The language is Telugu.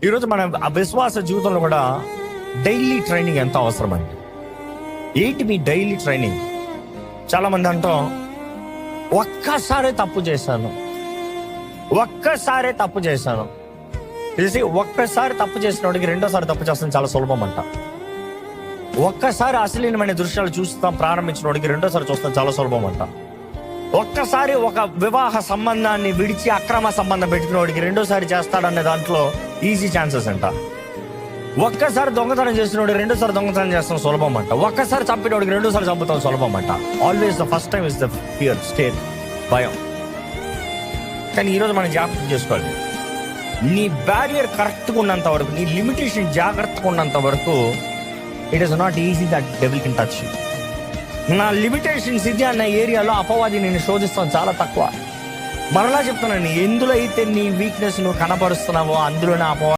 ఈరోజు మన విశ్వాస జీవితంలో కూడా డైలీ ట్రైనింగ్ ఎంత అవసరం అండి. ఏంటి మీ డైలీ ట్రైనింగ్? చాలా మంది అంటాం, ఒక్కసారే తప్పు చేశాను. తెలిసి ఒక్కసారి తప్పు చేసిన వాడికి రెండోసారి తప్పు చేస్తాం చాలా సులభం అంట. ఒక్కసారి అశ్లీలమైన దృశ్యాలు చూస్తాం ప్రారంభించిన వాడికి రెండోసారి చూస్తాం చాలా సులభం అంట. ఒక్కసారి ఒక వివాహ సంబంధాన్ని విడిచి అక్రమ సంబంధం పెట్టుకున్న వాడికి రెండోసారి చేస్తాడనే దాంట్లో ఈజీ ఛాన్సెస్ అంట. ఒక్కసారి దొంగతనం చేసిన వాడికి రెండోసారి దొంగతనం చేస్తాం సులభం అంట. ఒక్కసారి చంపిన వాడికి రెండోసారి చంపుతాం సులభం అంట. Always the first time is the fear, state, భయం. కానీ ఈరోజు మనం జ్ఞాపకం చేసుకోవాలి, నీ బ్యారియర్ కరెక్ట్గా ఉన్నంత వరకు, నీ లిమిటేషన్ జాగ్రత్తగా ఉన్నంత వరకు it is not easy that devil can touch you. నా లిమిటేషన్స్ ఇది అన్న ఏరియాలో అపవాది నేను శోధిస్తాను చాలా తక్కువ. మరలా చెప్తున్నాను, ఎందులో అయితే నీ వీక్నెస్ నువ్వు కనపరుస్తున్నావో అందులోనే అపవాది